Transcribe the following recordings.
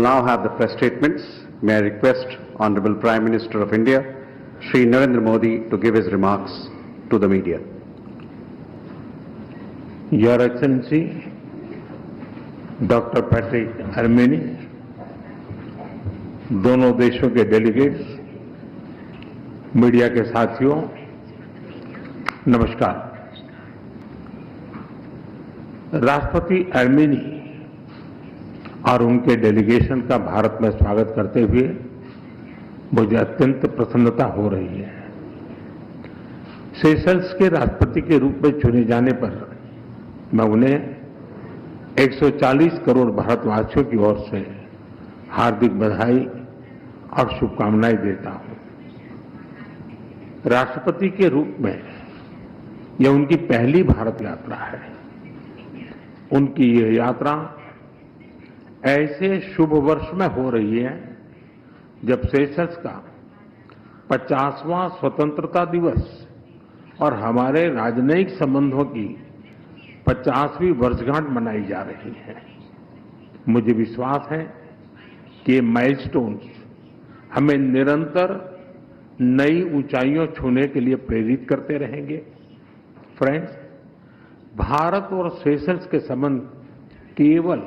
now have the press statements. May I request Honorable Prime Minister of India, Shri Narendra Modi, to give his remarks to the media. Your Excellency, Dr. Patrick Armeni, दोनों देशों के delegates, media के साथियों, नमस्कार। राष्ट्रपति आर्मेनी और उनके delegation का भारत में स्वागत करते हुए मुझे अत्यंत प्रसन्नता हो रही है। सेशल्स के राष्ट्रपति के रूप में चुने जाने पर मैं उन्हें 140 करोड़ भारतवासियों की ओर से हार्दिक बधाई और शुभकामनाएं देता हूं। राष्ट्रपति के रूप में यह उनकी पहली भारत यात्रा है। उनकी यह यात्रा ऐसे शुभ वर्ष में हो रही है जब सेशल्स का 50वां स्वतंत्रता दिवस और हमारे राजनयिक संबंधों की 50वीं वर्षगांठ मनाई जा रही है। मुझे विश्वास है कि ये माइलस्टोन्स हमें निरंतर नई ऊंचाइयों छूने के लिए प्रेरित करते रहेंगे। फ्रेंड्स, भारत और सेशल्स के संबंध केवल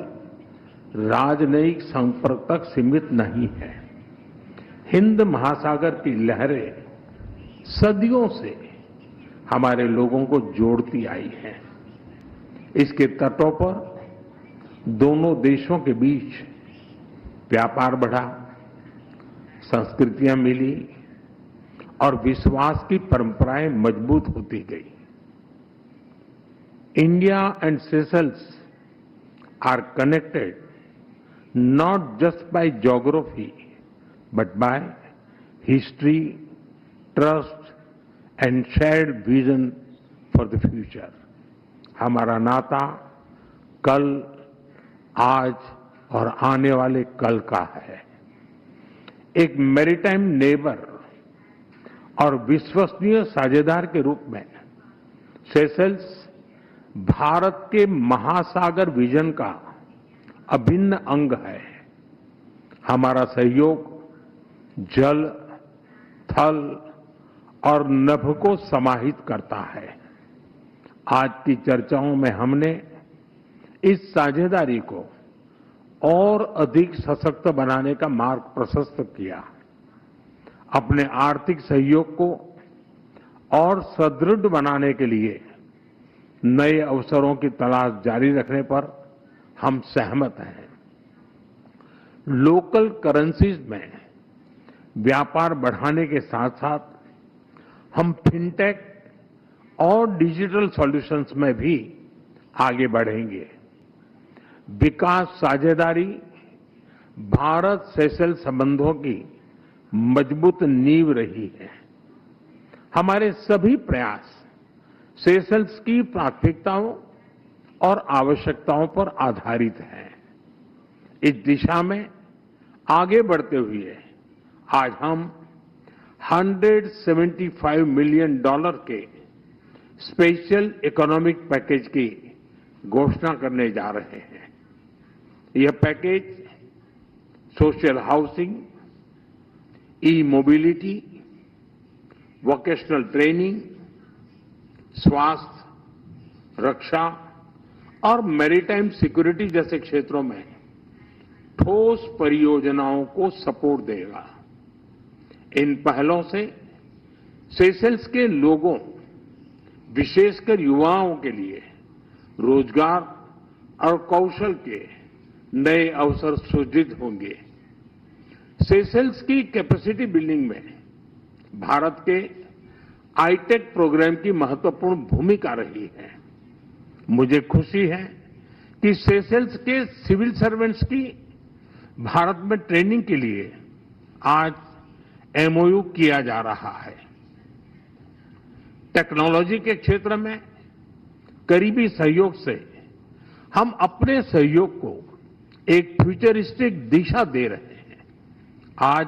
राजनयिक संपर्क तक सीमित नहीं है। हिंद महासागर की लहरें सदियों से हमारे लोगों को जोड़ती आई हैं। इसके तटों पर दोनों देशों के बीच व्यापार बढ़ा, संस्कृतियां मिली और विश्वास की परंपराएं मजबूत होती गई। India and Seychelles are connected not just by geography but by history, trust and shared vision for the future. हमारा नाता कल, आज और आने वाले कल का है। एक मैरीटाइम नेबर और विश्वसनीय साझेदार के रूप में सेशल्स भारत के महासागर विजन का अभिन्न अंग है। हमारा सहयोग जल, थल और नभ को समाहित करता है। आज की चर्चाओं में हमने इस साझेदारी को और अधिक सशक्त बनाने का मार्ग प्रशस्त किया। अपने आर्थिक सहयोग को और सुदृढ़ बनाने के लिए नए अवसरों की तलाश जारी रखने पर हम सहमत हैं। लोकल करेंसीज में व्यापार बढ़ाने के साथ साथ हम फिनटेक और डिजिटल सॉल्यूशंस में भी आगे बढ़ेंगे। विकास साझेदारी भारत सेशल संबंधों की मजबूत नींव रही है। हमारे सभी प्रयास सेशल्स की प्राथमिकताओं और आवश्यकताओं पर आधारित है। इस दिशा में आगे बढ़ते हुए आज हम $175 मिलियन के स्पेशल इकोनॉमिक पैकेज की घोषणा करने जा रहे हैं। यह पैकेज सोशल हाउसिंग, ई मोबिलिटी, वोकेशनल ट्रेनिंग, स्वास्थ्य, रक्षा और मैरीटाइम सिक्योरिटी जैसे क्षेत्रों में ठोस परियोजनाओं को सपोर्ट देगा। इन पहलों से सेशल्स के लोगों, विशेषकर युवाओं के लिए रोजगार और कौशल के नए अवसर सृजित होंगे। सेशल्स की कैपेसिटी बिल्डिंग में भारत के आईटेक प्रोग्राम की महत्वपूर्ण भूमिका रही है। मुझे खुशी है कि सेशल्स के सिविल सर्वेंट्स की भारत में ट्रेनिंग के लिए आज एमओयू किया जा रहा है। टेक्नोलॉजी के क्षेत्र में करीबी सहयोग से हम अपने सहयोग को एक फ्यूचरिस्टिक दिशा दे रहे हैं। आज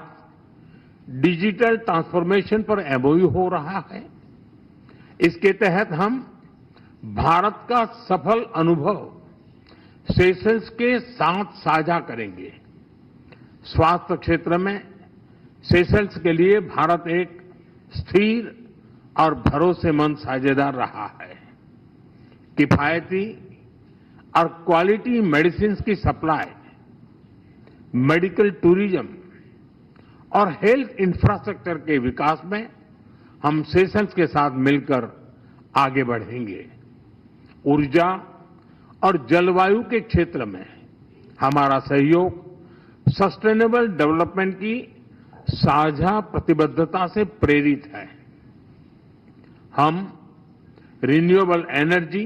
डिजिटल ट्रांसफॉर्मेशन पर एमओयू हो रहा है। इसके तहत हम भारत का सफल अनुभव सेशल्स के साथ साझा करेंगे। स्वास्थ्य क्षेत्र में सेशल्स के लिए भारत एक स्थिर और भरोसेमंद साझेदार रहा है। किफायती और क्वालिटी मेडिसिन की सप्लाई, मेडिकल टूरिज्म और हेल्थ इंफ्रास्ट्रक्चर के विकास में हम सेशल्स के साथ मिलकर आगे बढ़ेंगे। ऊर्जा और जलवायु के क्षेत्र में हमारा सहयोग सस्टेनेबल डेवलपमेंट की साझा प्रतिबद्धता से प्रेरित है। हम रिन्यूएबल एनर्जी,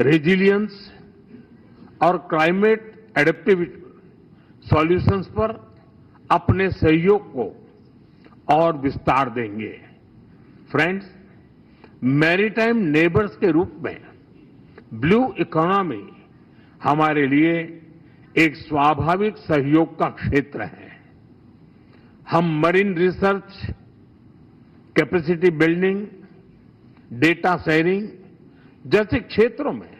रेजिलियंस और क्लाइमेट एडेप्टिविटी सॉल्यूशंस पर अपने सहयोग को और विस्तार देंगे। फ्रेंड्स, मैरीटाइम नेबर्स के रूप में ब्लू इकोनॉमी हमारे लिए एक स्वाभाविक सहयोग का क्षेत्र है। हम marine research, capacity building, data sharing जैसे क्षेत्रों में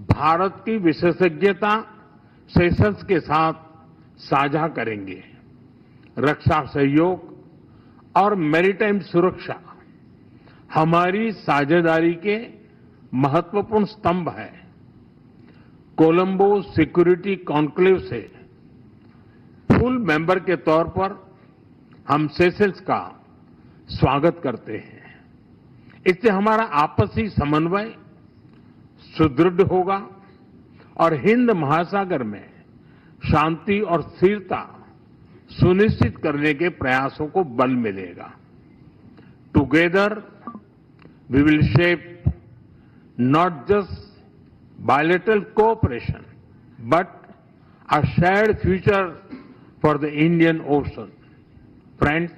भारत की विशेषज्ञता सेशल्स के साथ साझा करेंगे। रक्षा सहयोग और मैरीटाइम सुरक्षा हमारी साझेदारी के महत्वपूर्ण स्तंभ है। कोलंबो सिक्योरिटी कॉन्क्लेव से फुल मेंबर के तौर पर हम सेशल्स का स्वागत करते हैं। इससे हमारा आपसी समन्वय सुदृढ़ होगा और हिंद महासागर में शांति और स्थिरता सुनिश्चित करने के प्रयासों को बल मिलेगा। Together we will shape not just bilateral cooperation, but a shared future for the Indian Ocean. Friends,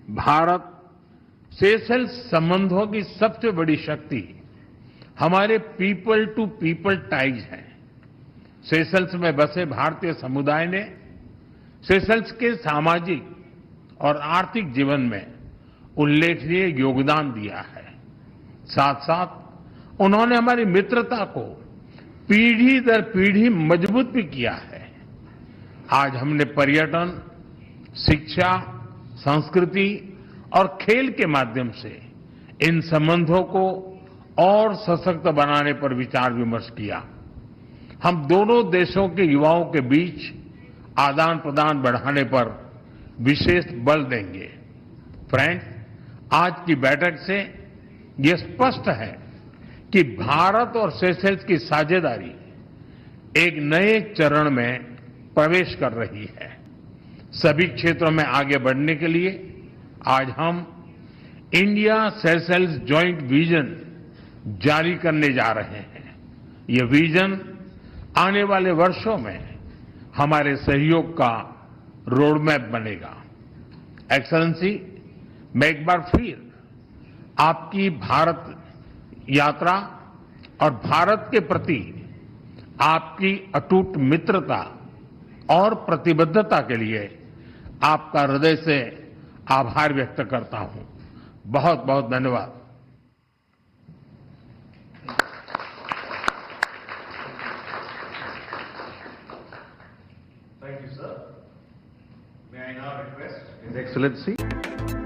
Bharat Seychelles संबंधों की सबसे बड़ी शक्ति हमारे पीपल टू पीपल टाइज है। सेशल्स में बसे भारतीय समुदाय ने सेशल्स के सामाजिक और आर्थिक जीवन में उल्लेखनीय योगदान दिया है। साथ साथ उन्होंने हमारी मित्रता को पीढ़ी दर पीढ़ी मजबूत भी किया है। आज हमने पर्यटन, शिक्षा, संस्कृति और खेल के माध्यम से इन संबंधों को और सशक्त बनाने पर विचार विमर्श किया। हम दोनों देशों के युवाओं के बीच आदान प्रदान बढ़ाने पर विशेष बल देंगे। फ्रेंड्स, आज की बैठक से ये स्पष्ट है कि भारत और सेशल्स की साझेदारी एक नए चरण में प्रवेश कर रही है। सभी क्षेत्रों में आगे बढ़ने के लिए आज हम इंडिया सेशल्स जॉइंट विजन जारी करने जा रहे हैं। ये विजन आने वाले वर्षों में हमारे सहयोग का रोडमैप बनेगा। एक्सेलेंसी, मैं एक बार फिर आपकी भारत यात्रा और भारत के प्रति आपकी अटूट मित्रता और प्रतिबद्धता के लिए आपका हृदय से आभार व्यक्त करता हूं। बहुत बहुत धन्यवाद। Thank you, sir. May I now request His Excellency